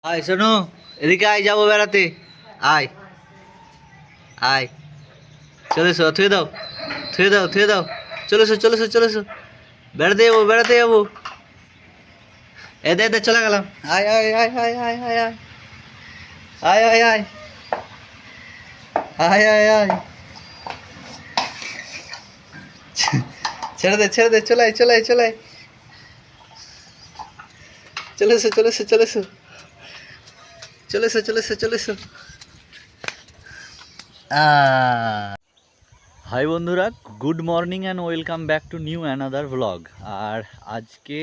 আয় শোনো, এদিকে আয়, যাবো বেড়াতে। আয় আয়, চলে এসো, থুয়ে দাও, থুয়ে দাও, থুয়ে দাও। চলে এসো, চলে এসো, চলে এসো, বেড়াতে যাবো, বেড়াতে যাবো। এদে এদে চলে গেলাম। আয় আয় আয় আয় আয় আয় আয় আয় আয় আয় আয় আয় আয়, ছেড়ে দে, ছেড়ে দে, চলে আয়, চলে আয়, চলে আয়, চলে এসো, চলে এসো, চলে এসো, চলে এসো, চলে এসো, চলে এসো। হাই বন্ধুরা, good morning and welcome back to new another vlog. আর আজকে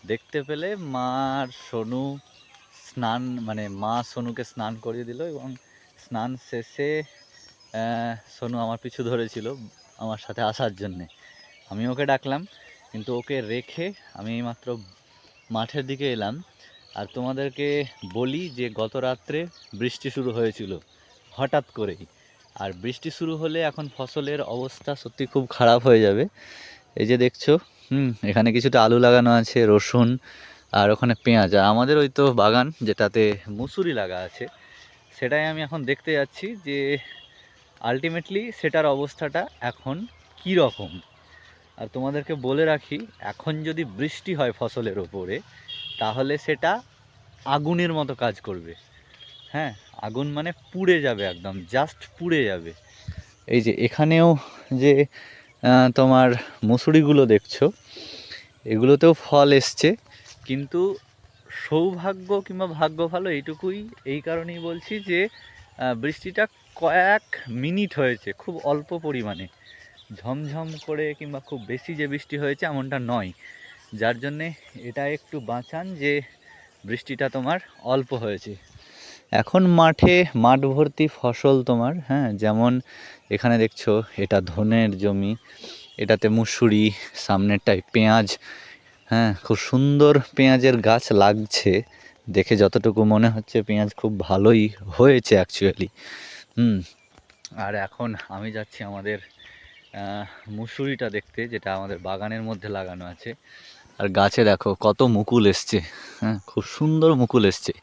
দেখতে পেলে মার সোনু স্নান, মানে মা সোনুকে স্নান করিয়ে দিল এবং স্নান শেষে সোনু আমার পিছু ধরেছিল আমার সাথে আসার জন্যে। আমি ওকে ডাকলাম, কিন্তু ওকে রেখে আমি এইমাত্র মাঠের দিকে এলাম। আর তোমাদেরকে বলি যে গত রাত্রে বৃষ্টি শুরু হয়েছিল হঠাৎ করেই। আর বৃষ্টি শুরু হলে এখন ফসলের অবস্থা সত্যি খুব খারাপ হয়ে যাবে। এই যে দেখছো, এখানে কিছুটা আলু লাগানো আছে, রসুন, আর ওখানে পেঁয়াজ। আর আমাদের ওই তো বাগান যেটাতে মুসুরি লাগা আছে, সেটাই আমি এখন দেখতে যাচ্ছি যে আলটিমেটলি সেটার অবস্থাটা এখন কী রকম। আর তোমাদেরকে বলে রাখি, এখন যদি বৃষ্টি হয় ফসলের ওপরে, তাহলে সেটা আগুনের মতো কাজ করবে। হ্যাঁ, আগুন মানে পুড়ে যাবে, একদম জাস্ট পুড়ে যাবে। এই যে এখানেও যে তোমার মুসুরিগুলো দেখছো, এগুলোতেও ফল এসছে, কিন্তু সৌভাগ্য কিংবা ভাগ্য ভালো এইটুকুই, এই কারণেই বলছি যে বৃষ্টিটা কয়েক মিনিট হয়েছে, খুব অল্প পরিমাণে, ঝমঝম করে কিংবা খুব বেশি যে বৃষ্টি হয়েছে এমনটা নয়। যার জন্যে এটা একটু বাঁচান যে বৃষ্টিটা তোমার অল্প হয়েছে। এখন মাঠ ভর্তি ফসল তোমার, হ্যাঁ, যেমন এখানে দেখছো এটা ধনের জমি, এটাতে মুসুরি, সামনেরটায় পেঁয়াজ। হ্যাঁ, খুব সুন্দর পেঁয়াজের গাছ লাগছে, দেখে যতটুকু মনে হচ্ছে পেঁয়াজ খুব ভালোই হয়েছে অ্যাকচুয়ালি। আর এখন আমি যাচ্ছি আমাদের মুসুরিটা দেখতে, যেটা আমাদের বাগানের মধ্যে লাগানো আছে। আর গাছে দেখো কত মুকুল এসছে, হ্যাঁ, খুব সুন্দর মুকুল এসছে।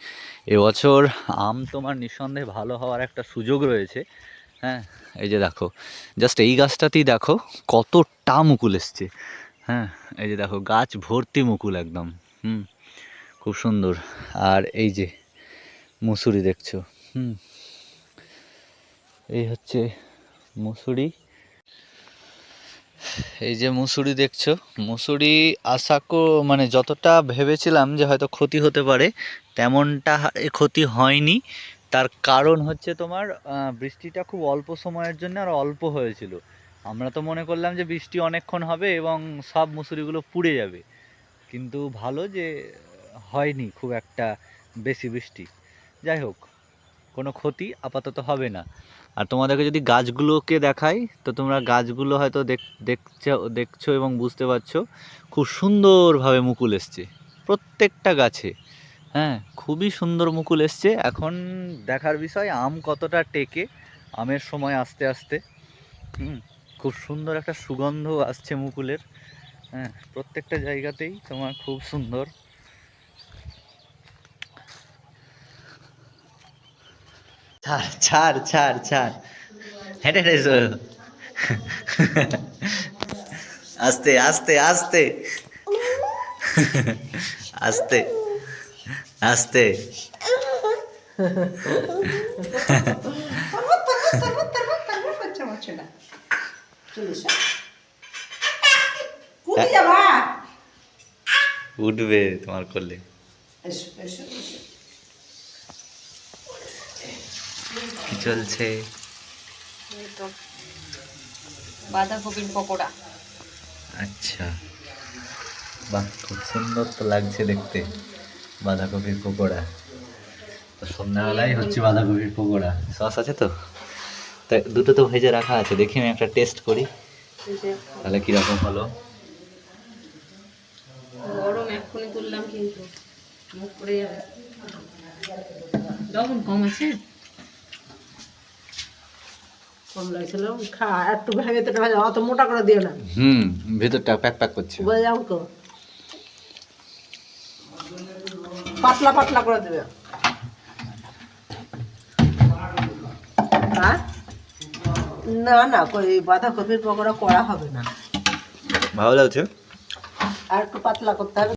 এবছর আম তোমার নিঃসন্দেহে ভালো হওয়ার একটা সুযোগ রয়েছে। হ্যাঁ, এই যে দেখো, জাস্ট এই গাছটাতেই দেখো কতটা মুকুল এসছে। হ্যাঁ, এই যে দেখো গাছ ভর্তি মুকুল একদম। খুব সুন্দর। আর এই যে মুসুরি দেখছো, এই হচ্ছে মুসুরি। এই যে মুসুরি দেখছো, মুসুরি মানে যতটা ভেবেছিলাম যে হয়তো ক্ষতি হতে পারে, তেমনটা ক্ষতি হয়নি। তার কারণ হচ্ছে তোমার বৃষ্টিটা খুব অল্প সময়ের জন্য আর অল্প হয়েছিল। আমরা তো মনে করলাম যে বৃষ্টি অনেকক্ষণ হবে এবং সব মুসুরিগুলো পুড়ে যাবে, কিন্তু ভালো যে হয়নি খুব একটা বেশি বৃষ্টি। যাই হোক, কোনো ক্ষতি আপাতত হবে না। আর তোমাদেরকে যদি গাছগুলোকে দেখাই, তো তোমরা গাছগুলো হয়তো দেখছো এবং বুঝতে পারছো খুব সুন্দরভাবে মুকুল এসছে প্রত্যেকটা গাছে। হ্যাঁ, খুবই সুন্দর মুকুল এসছে। এখন দেখার বিষয় আম কতটা টেকে, আমের সময় আস্তে আস্তে। খুব সুন্দর একটা সুগন্ধ আসছে মুকুলের। হ্যাঁ, প্রত্যেকটা জায়গাতেই তোমার খুব সুন্দর। ছাড় ছাড় ছাড় ছাড়, হেঁটে হেঁটে এসো। আস্তে আস্তে আস্তে আস্তে আস্তে। উঠবে তোমার করলে। কি চলছে? বাঁধাকপির পকোড়া। আচ্ছা, বাহ, খুব সুন্দর তো লাগছে দেখতে বাঁধাকপির পকোড়া। তো সন্ধ্যাবেলায় হচ্ছে বাঁধাকপির পকোড়া। সস আছে তো? তাই দুটো তো ভেজে রাখা আছে, দেখি আমি একটা টেস্ট করি তাহলে কিরকম হলো। গরম এক্ষুনি তুললাম কিন্তু মুখ পড়ে যাবে। লবণ কম আছে, কম লাগছিল। খা একটু ভেতরটা ভাজা, অত মোটা করে দিও না। ভেতরটা প্যাক প্যাক করছে। বুঝে যাও তো, পাতলা পাতলা করে দেবে। হ্যাঁ না না এই বাঁধাকপির পকোড়া করা হবে না, ভালো লাগছে। আর একটু পাতলা করতে হবে।